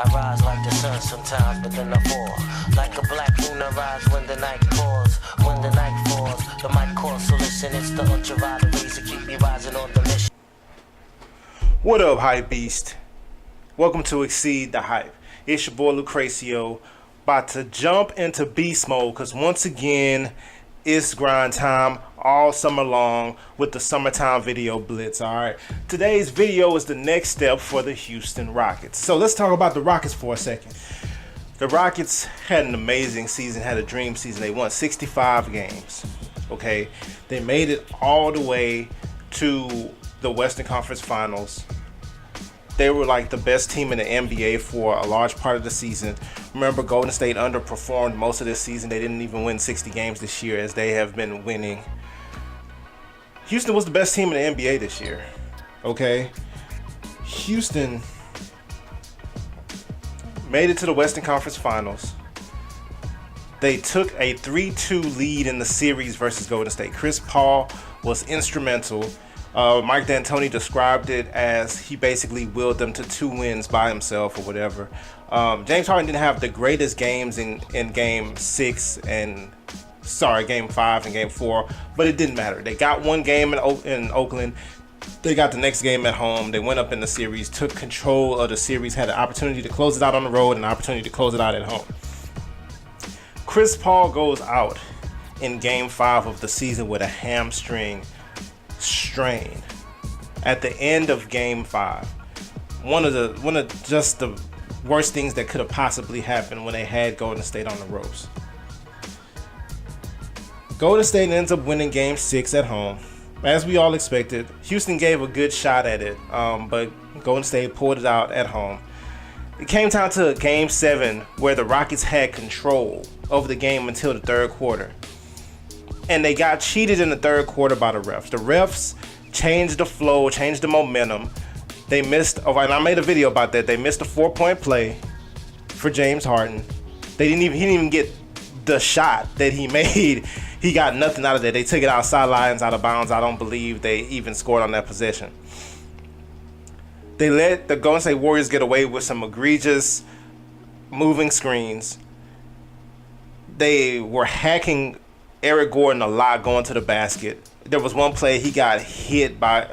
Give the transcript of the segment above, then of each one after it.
I rise like the sun sometimes, but then I fall. Like a black moon, I rise when the night falls. When the night falls, the mic calls, so listen, it's the Ultraviolet rays that keep me rising on the mission. What up, Hype Beast? Welcome to Exceed the Hype. It's your boy Lucrecio, about to jump into beast mode, because once again, it's grind time all summer long with the summertime video blitz. Alright, today's video is the next step for the Houston Rockets. So let's talk about the Rockets for a second. The Rockets had an amazing season, had a dream season. They won 65 games. Okay, they made it all the way to the Western Conference Finals. They were like the best team in the NBA for a large part of the season. Remember, Golden State underperformed most of this season. They didn't even win 60 games this year, as they have been winning. Houston was the best team in the NBA this year. Okay, Houston made it to the Western Conference Finals. They took a 3-2 lead in the series versus Golden State. Chris Paul was instrumental. Mike D'Antoni described it as he basically willed them to 2 wins by himself or whatever. James Harden didn't have the greatest games in game 5 and game 4, but it didn't matter. They got one game in Oakland. They got the next game at home. They went up in the series, took control of the series, had an opportunity to close it out on the road and an opportunity to close it out at home. Chris Paul goes out in game 5 of the season with a hamstring strain at the end of game 5. One of just the worst things that could have possibly happened when they had Golden State on the ropes. Golden State ends up winning game 6 at home, as we all expected. Houston gave a good shot at it, but Golden State pulled it out at home. It came down to game 7 where the Rockets had control over the game until the third quarter. And they got cheated in the third quarter by the refs. The refs changed the flow, changed the momentum. They missed, and I made a video about that. They missed a 4-point play for James Harden. He didn't even get the shot that he made. He got nothing out of that. They took it outside lines, out of bounds. I don't believe they even scored on that possession. They let the Golden State Warriors get away with some egregious moving screens. They were hacking Eric Gordon a lot going to the basket. There was one play he got hit by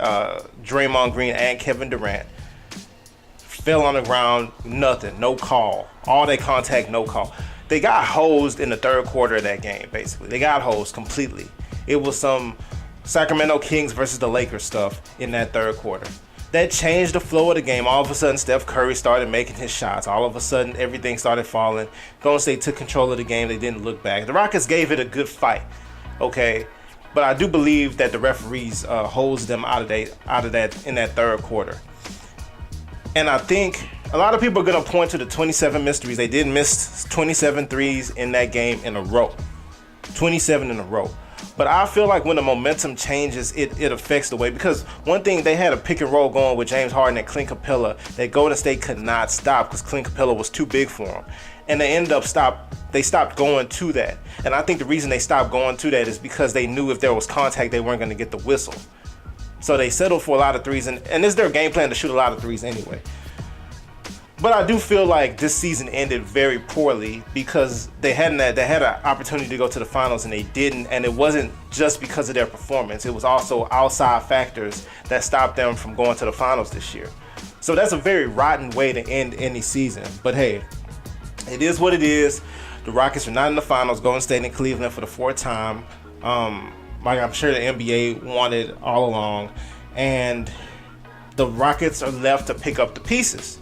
Draymond Green and Kevin Durant. Fell on the ground, nothing, no call. All that contact, no call. They got hosed in the third quarter of that game, basically. They got hosed completely. It was some Sacramento Kings versus the Lakers stuff in that third quarter. That changed the flow of the game. All of a sudden, Steph Curry started making his shots. All of a sudden, everything started falling. Golden State took control of the game. They didn't look back. The Rockets gave it a good fight, okay? But I do believe that the referees hosed them out of that in that third quarter. And I think a lot of people are going to point to the 27 missed threes. They did miss 27 threes in that game in a row. 27 in a row. But I feel like when the momentum changes, it affects the way. Because one thing, they had a pick and roll going with James Harden and Clint Capella that Golden State could not stop because Clint Capella was too big for him. And they stopped going to that. And I think the reason they stopped going to that is because they knew if there was contact, they weren't going to get the whistle. So they settled for a lot of threes. And it's their game plan to shoot a lot of threes anyway. But I do feel like this season ended very poorly because they had an opportunity to go to the finals and they didn't. And it wasn't just because of their performance. It was also outside factors that stopped them from going to the finals this year. So that's a very rotten way to end any season. But hey, it is what it is. The Rockets are not in the finals. Golden State and Cleveland for the 4th time. Like I'm sure the NBA wanted all along. And the Rockets are left to pick up the pieces.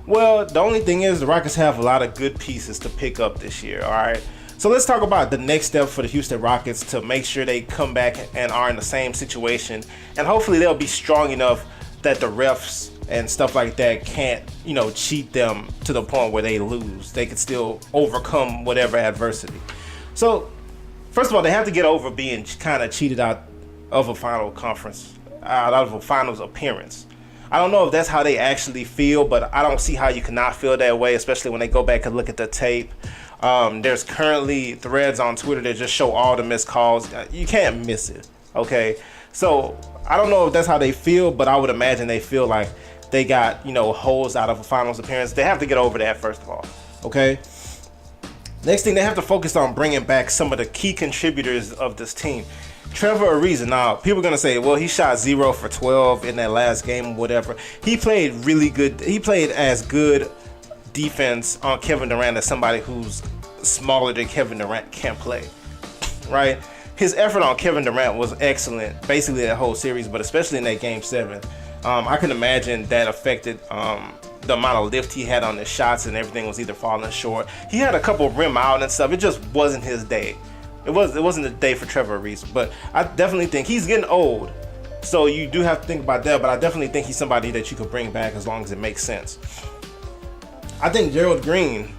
Well, the only thing is the Rockets have a lot of good pieces to pick up this year, all right? So let's talk about the next step for the Houston Rockets to make sure they come back and are in the same situation. And hopefully they'll be strong enough that the refs and stuff like that can't, cheat them to the point where they lose. They can still overcome whatever adversity. So, first of all, they have to get over being kind of cheated out of a finals appearance. I don't know if that's how they actually feel, but I don't see how you cannot feel that way, especially when they go back and look at the tape. There's currently threads on Twitter that just show all the missed calls. You can't miss it, okay? So I don't know if that's how they feel, but I would imagine they feel like they got, holes out of a finals appearance. They have to get over that, first of all. Okay? Next thing, they have to focus on bringing back some of the key contributors of this team. Trevor Ariza. Now, people are going to say, well, he shot 0 for 12 in that last game or whatever. He played really good. He played as good defense on Kevin Durant as somebody who's smaller than Kevin Durant can play. Right? His effort on Kevin Durant was excellent, basically that whole series, but especially in that Game 7. I can imagine that affected the amount of lift he had on his shots, and everything was either falling short. He had a couple rim out and stuff. It just wasn't his day. It wasn't a day for Trevor Ariza. But I definitely think he's getting old, so you do have to think about that. But I definitely think he's somebody that you could bring back as long as it makes sense. I think Gerald Green,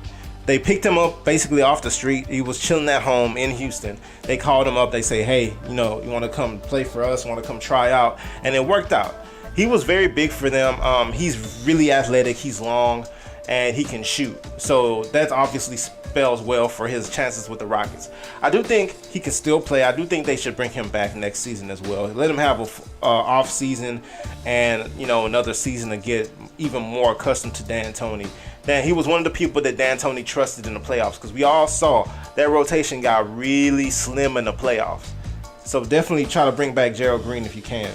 they picked him up basically off the street. He was chilling at home in Houston. They called him up. They say, hey, you want to come play for us? Want to come try out? And it worked out. He was very big for them. He's really athletic. He's long, and he can shoot. So that obviously spells well for his chances with the Rockets. I do think he can still play. I do think they should bring him back next season as well. Let him have a off season and another season to get even more accustomed to D'Antoni. He was one of the people that D'Antoni trusted in the playoffs, because we all saw that rotation got really slim in the playoffs. So definitely try to bring back Gerald Green if you can.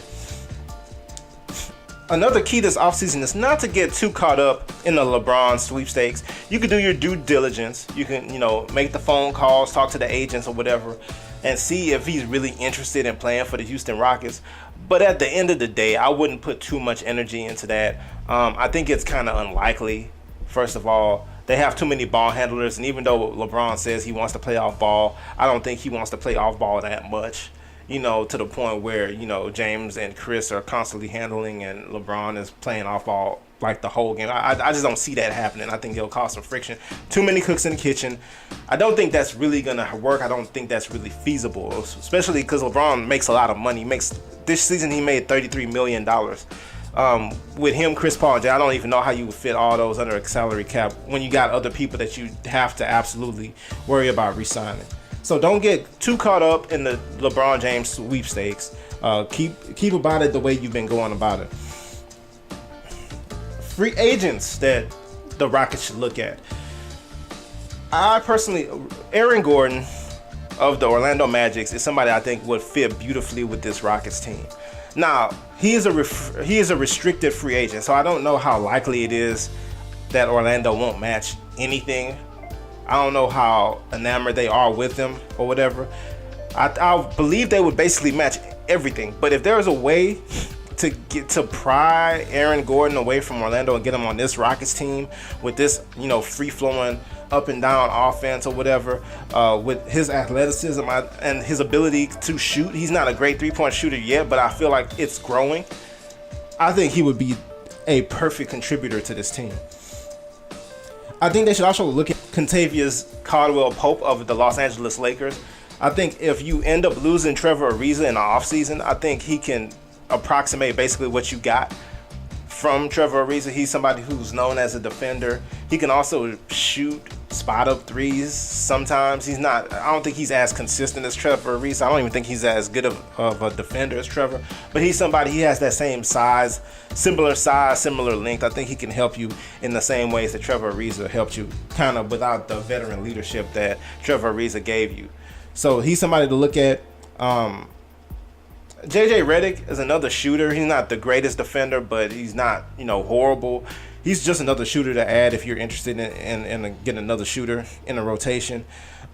Another key this offseason is not to get too caught up in the LeBron sweepstakes. You can do your due diligence. You can, make the phone calls, talk to the agents or whatever, and see if he's really interested in playing for the Houston Rockets. But at the end of the day, I wouldn't put too much energy into that. I think it's kind of unlikely. First of all, they have too many ball handlers, and even though LeBron says he wants to play off ball, I don't think he wants to play off ball that much. To the point where, James and Chris are constantly handling and LeBron is playing off ball like the whole game. I just don't see that happening. I think it'll cause some friction. Too many cooks in the kitchen. I don't think that's really going to work. I don't think that's really feasible, especially because LeBron makes a lot of money. This season he made $33 million. With him, Chris Paul, and Jay, I don't even know how you would fit all those under a salary cap when you got other people that you have to absolutely worry about re-signing. So don't get too caught up in the LeBron James sweepstakes. Keep about it the way you've been going about it. Free agents that the Rockets should look at. I personally, Aaron Gordon of the Orlando Magic is somebody I think would fit beautifully with this Rockets team. Now, he is a restricted free agent, so I don't know how likely it is that Orlando won't match anything. I don't know how enamored they are with him or whatever. I believe they would basically match everything. But if there is a way to pry Aaron Gordon away from Orlando and get him on this Rockets team with this, free-flowing up and down offense or whatever, with his athleticism and his ability to shoot. He's not a great three-point shooter yet, but I feel like it's growing. I think he would be a perfect contributor to this team. I think they should also look at Kentavious Caldwell-Pope of the Los Angeles Lakers. I think if you end up losing Trevor Ariza in the offseason, I think he can approximate basically what you got from Trevor Ariza. He's somebody who's known as a defender. He can also shoot spot-up threes sometimes. I don't think he's as consistent as Trevor Ariza. I don't even think he's as good of a defender as Trevor. But he has that same size, similar length. I think he can help you in the same ways that Trevor Ariza helped you, kind of without the veteran leadership that Trevor Ariza gave you. So he's somebody to look at. JJ Redick is another shooter. He's not the greatest defender, but he's not, horrible. He's just another shooter to add if you're interested in getting another shooter in a rotation.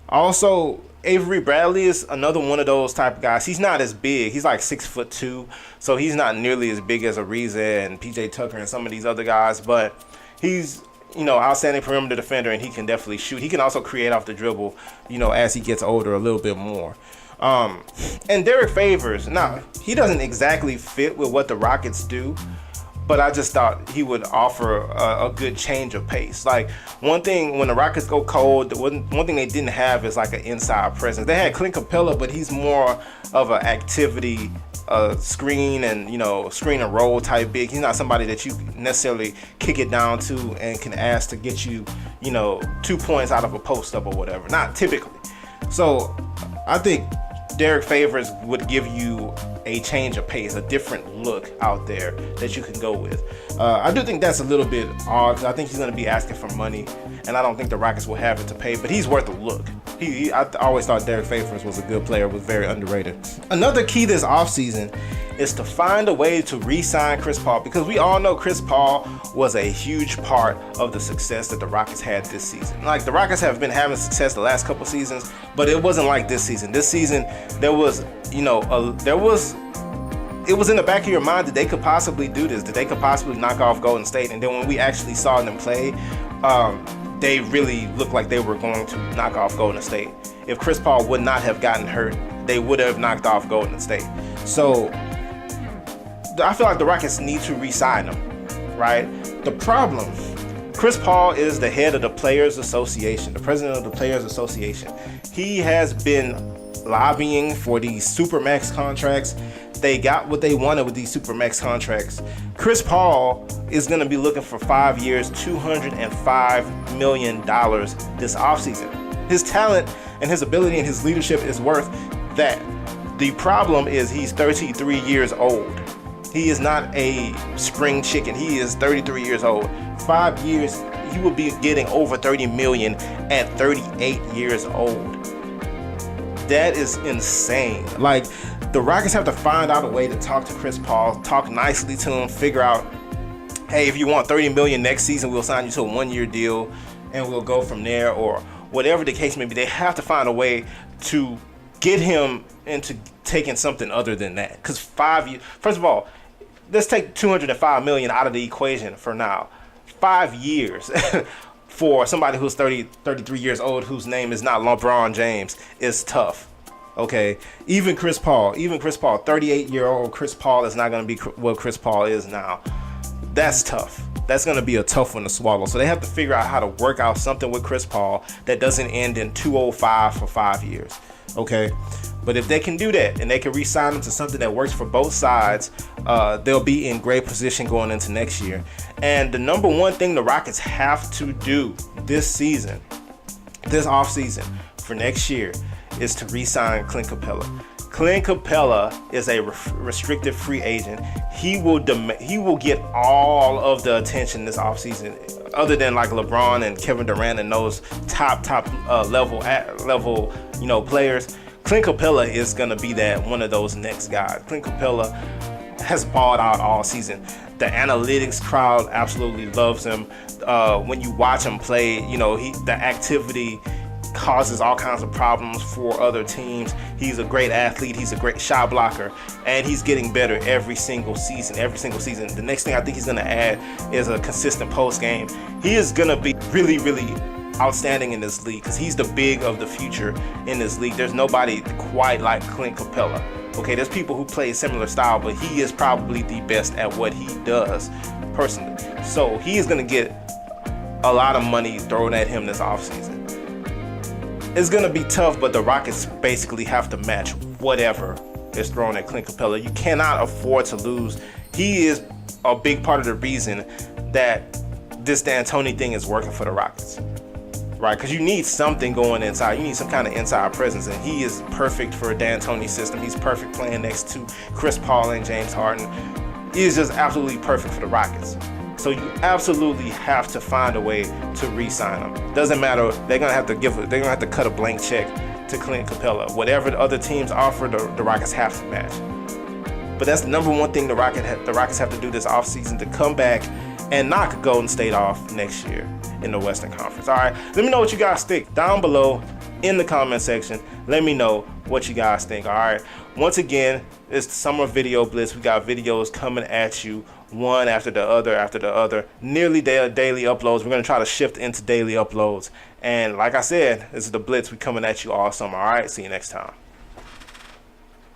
Also, Avery Bradley is another one of those type of guys. He's not as big. He's like 6'2", so he's not nearly as big as Ariza and PJ Tucker and some of these other guys, but he's outstanding perimeter defender, and he can definitely shoot. He can also create off the dribble, as he gets older a little bit more. And Derek Favors, now he doesn't exactly fit with what the Rockets do, but I just thought he would offer a good change of pace. Like, one thing, when the Rockets go cold, one thing they didn't have is like an inside presence. They had Clint Capella, but he's more of an activity screen and screen and roll type big. He's not somebody that you necessarily kick it down to and can ask to get you 2 points out of a post up or whatever. Not typically. So I think Derek Favors would give you a change of pace, a different look out there that you can go with. I do think that's a little bit odd, because I think he's going to be asking for money, and I don't think the Rockets will have it to pay, but he's worth a look. I always thought Derek Favors was a good player, was very underrated. Another key this offseason is to find a way to re-sign Chris Paul, because we all know Chris Paul was a huge part of the success that the Rockets had this season. Like, the Rockets have been having success the last couple seasons, but it wasn't like this season. This season, there was, it was in the back of your mind that they could possibly do this, that they could possibly knock off Golden State. And then when we actually saw them play, they really looked like they were going to knock off Golden State. If Chris Paul would not have gotten hurt, they would have knocked off Golden State. So I feel like the Rockets need to re-sign him, right? The problem, Chris Paul is the head of the Players Association, the president of the Players Association. He has been lobbying for these Supermax contracts. They got what they wanted with these Supermax contracts. Chris Paul is going to be looking for 5 years, $205 million this offseason. His talent and his ability and his leadership is worth that. The problem is he's 33 years old. He is not a spring chicken. He is 33 years old. 5 years, he will be getting over $30 million at 38 years old. That is insane. Like, the Rockets have to find out a way to talk to Chris Paul, talk nicely to him, figure out, hey, if you want $30 million next season, we'll sign you to a 1-year deal and we'll go from there, or whatever the case may be. They have to find a way to get him into taking something other than that. Because 5 years, first of all, let's take $205 million out of the equation for now. 5 years for somebody who's 33 years old, whose name is not LeBron James, is tough. Okay, even Chris Paul, 38-year-old Chris Paul is not going to be what Chris Paul is now. That's tough. That's going to be a tough one to swallow. So they have to figure out how to work out something with Chris Paul that doesn't end in 205 for 5 years. Okay, but if they can do that and they can re-sign him to something that works for both sides, they'll be in great position going into next year. And the number one thing the Rockets have to do this season, this offseason for next year, is to re-sign Clint Capella. Clint Capella is a restricted free agent. He will get all of the attention this offseason, other than like LeBron and Kevin Durant and those top level players. Clint Capella is gonna be one of those next guys. Clint Capella has balled out all season. The analytics crowd absolutely loves him. When you watch him play, the activity causes all kinds of problems for other teams. He's a great athlete. He's a great shot blocker, and he's getting better every single season. The next thing I think he's going to add is a consistent post game. He is going to be really, really outstanding in this league, because he's the big of the future in this league. There's nobody quite like Clint Capella. Okay, there's people who play a similar style, but he is probably the best at what he does personally. So he is going to get a lot of money thrown at him this offseason. It's going to be tough, but the Rockets basically have to match whatever is thrown at Clint Capella. You cannot afford to lose. He is a big part of the reason that this D'Antoni thing is working for the Rockets, right? Because you need something going inside. You need some kind of inside presence, and he is perfect for a D'Antoni system. He's perfect playing next to Chris Paul and James Harden. He is just absolutely perfect for the Rockets. So you absolutely have to find a way to re-sign him. Doesn't matter. They're gonna have to cut a blank check to Clint Capella. Whatever the other teams offer, the Rockets have to match. But that's the number one thing the Rockets have to do this offseason, to come back and knock Golden State off next year in the Western Conference. All right, let me know what you guys think down below in the comment section. Let me know what you guys think. All right, once again, it's the Summer Video Blitz. We got videos coming at you, one after the other, nearly daily uploads. We're going to try to shift into daily uploads. And like I said, this is the Blitz. We're coming at you all summer. All right, see you next time.